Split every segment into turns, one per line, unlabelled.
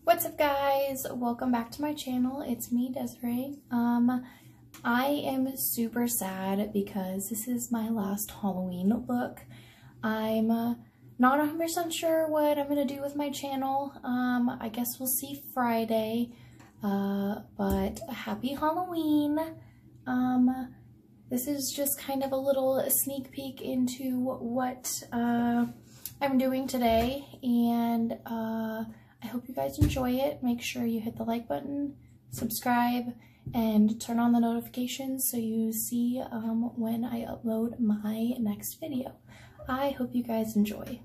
What's up, guys? Welcome back to my channel. It's me, Desiree. I am super sad because this is my last Halloween look. I'm not 100% sure what I'm gonna do with my channel. I guess we'll see Friday. But happy Halloween. This is just kind of a little sneak peek into what I'm doing today, and I hope you guys enjoy it. Make sure you hit the like button, subscribe, and turn on the notifications so you see when I upload my next video. I hope you guys enjoy.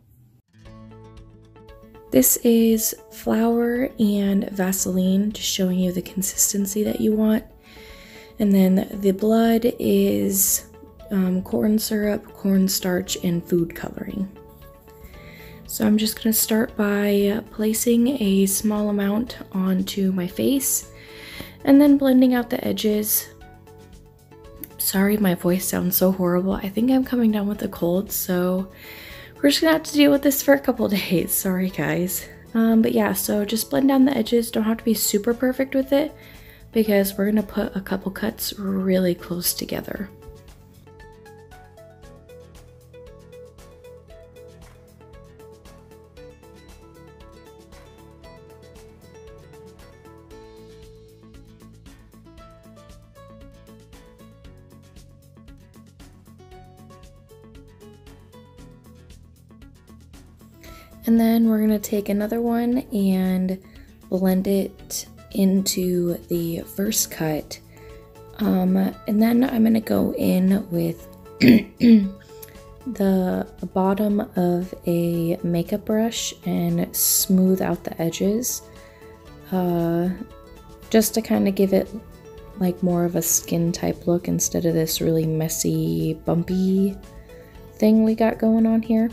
This is flour and Vaseline, just showing you the consistency that you want. And then the blood is corn syrup, cornstarch, and food coloring. So I'm just going to start by placing a small amount onto my face and then blending out the edges. Sorry, my voice sounds so horrible. I think I'm coming down with a cold, so we're just gonna have to deal with this for a couple days. Sorry, guys. But yeah, so just blend down the edges. Don't have to be super perfect with it because we're gonna put a couple cuts really close together. And then we're gonna take another one and blend it into the first cut. And then I'm gonna go in with the bottom of a makeup brush and smooth out the edges, just to kind of give it like more of a skin type look instead of this really messy, bumpy thing we got going on here.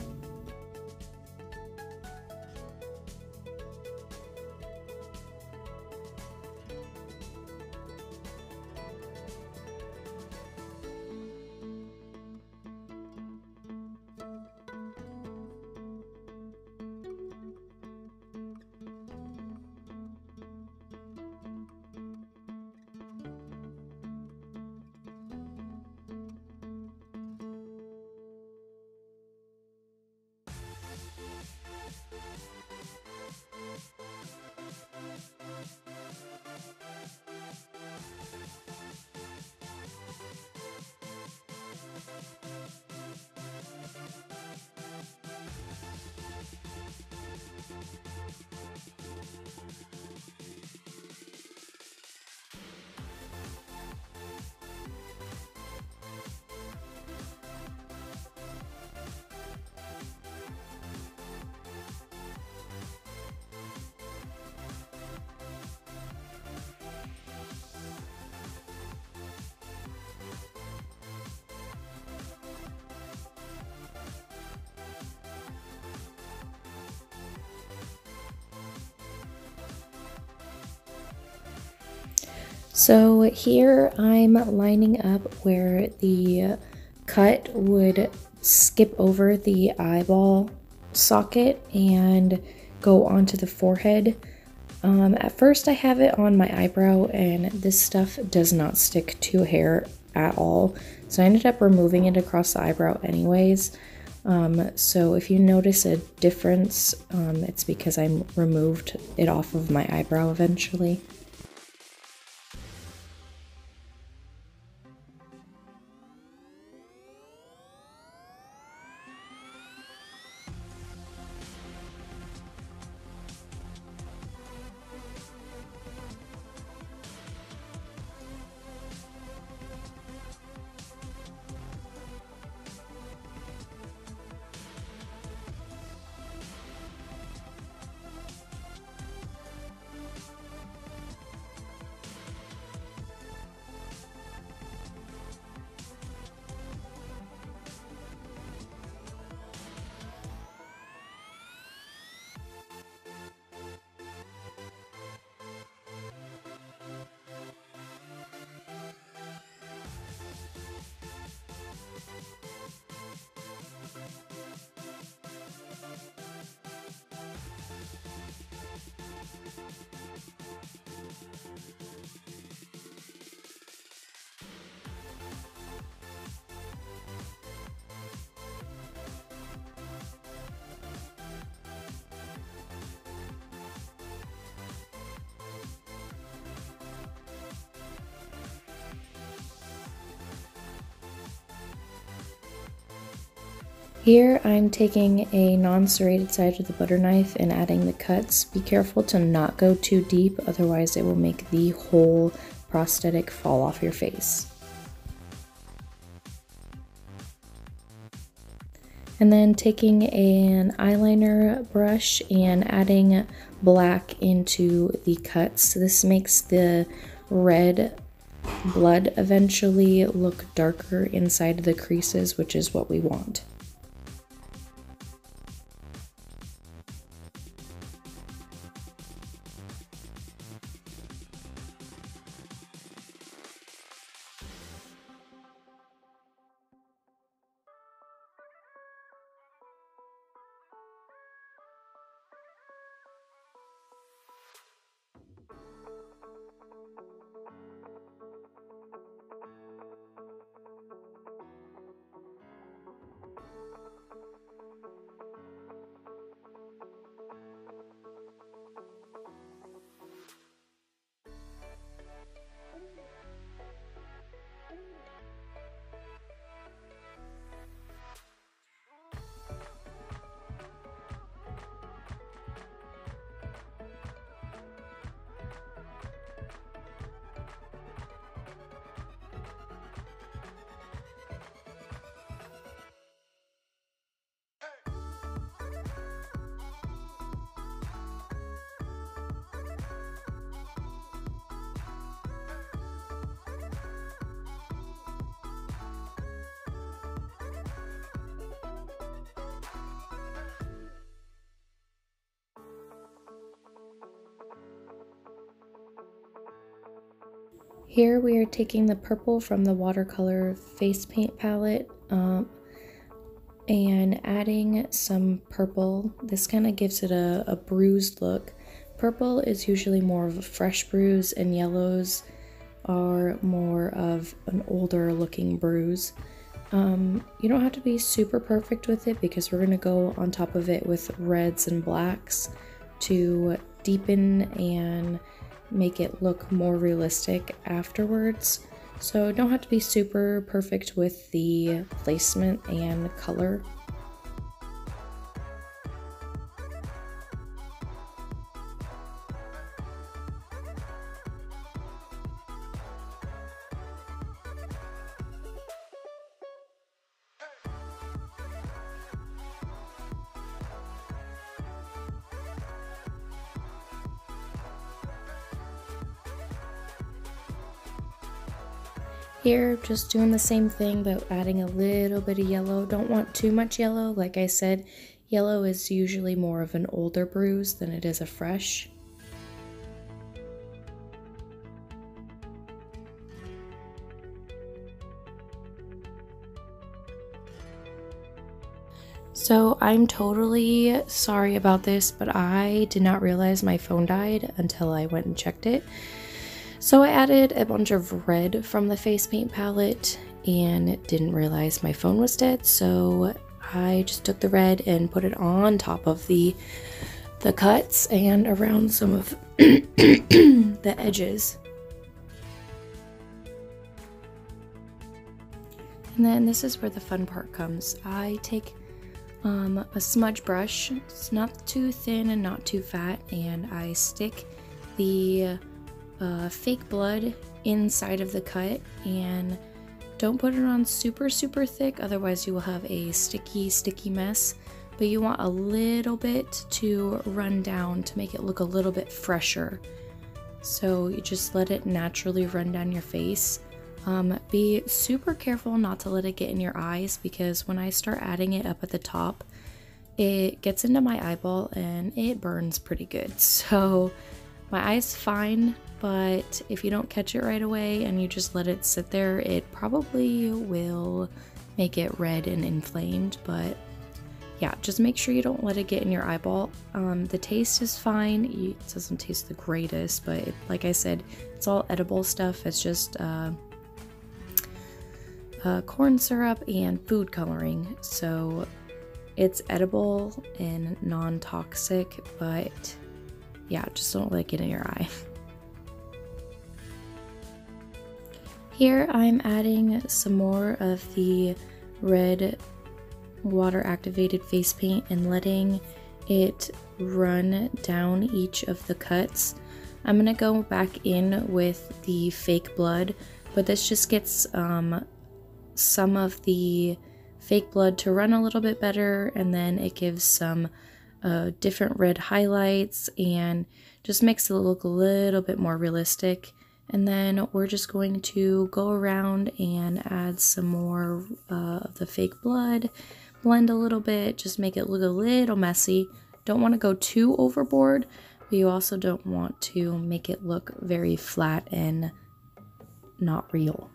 So here I'm lining up where the cut would skip over the eyeball socket and go onto the forehead. At first I have it on my eyebrow and this stuff does not stick to hair at all. So I ended up removing it across the eyebrow anyways. So if you notice a difference, it's because I removed it off of my eyebrow eventually. Here I'm taking a non-serrated side of the butter knife and adding the cuts. Be careful to not go too deep, otherwise it will make the whole prosthetic fall off your face. And then taking an eyeliner brush and adding black into the cuts. This makes the red blood eventually look darker inside of the creases, which is what we want. Here we are taking the purple from the watercolor face paint palette and adding some purple. This kind of gives it a bruised look. Purple is usually more of a fresh bruise and yellows are more of an older looking bruise. You don't have to be super perfect with it because we're going to go on top of it with reds and blacks to deepen and make it look more realistic afterwards. So don't have to be super perfect with the placement and color. Here, just doing the same thing, but adding a little bit of yellow. Don't want too much yellow. Like I said, yellow is usually more of an older bruise than it is a fresh. So I'm totally sorry about this, but I did not realize my phone died until I went and checked it. So I added a bunch of red from the face paint palette and didn't realize my phone was dead, so I just took the red and put it on top of the cuts and around some of the edges. And then this is where the fun part comes. I take a smudge brush. It's not too thin and not too fat, and I stick the fake blood inside of the cut, and don't put it on super thick, otherwise you will have a sticky mess, but you want a little bit to run down to make it look a little bit fresher. So you just let it naturally run down your face. Be super careful not to let it get in your eyes, because when I start adding it up at the top, it gets into my eyeball and it burns pretty good. So my eye's fine, but if you don't catch it right away and you just let it sit there, it probably will make it red and inflamed. But yeah, just make sure you don't let it get in your eyeball. The taste is fine. It doesn't taste the greatest, but like I said, it's all edible stuff. It's just corn syrup and food coloring, so it's edible and non-toxic, but yeah, just don't let it get in your eye. Here I'm adding some more of the red water activated face paint and letting it run down each of the cuts. I'm gonna go back in with the fake blood, but this just gets some of the fake blood to run a little bit better, and then it gives some different red highlights and just makes it look a little bit more realistic. And then we're just going to go around and add some more of the fake blood, blend a little bit, just make it look a little messy. Don't want to go too overboard, but you also don't want to make it look very flat and not real.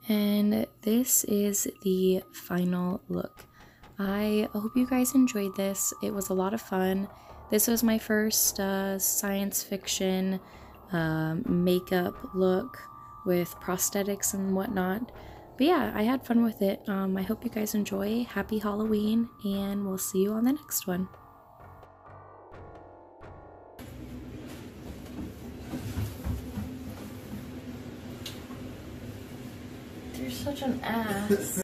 And this is the final look. I hope you guys enjoyed this. It was a lot of fun. This was my first science fiction makeup look with prosthetics and whatnot. But yeah, I had fun with it. I hope you guys enjoy. Happy Halloween, and we'll see you on the next one. You're such an ass.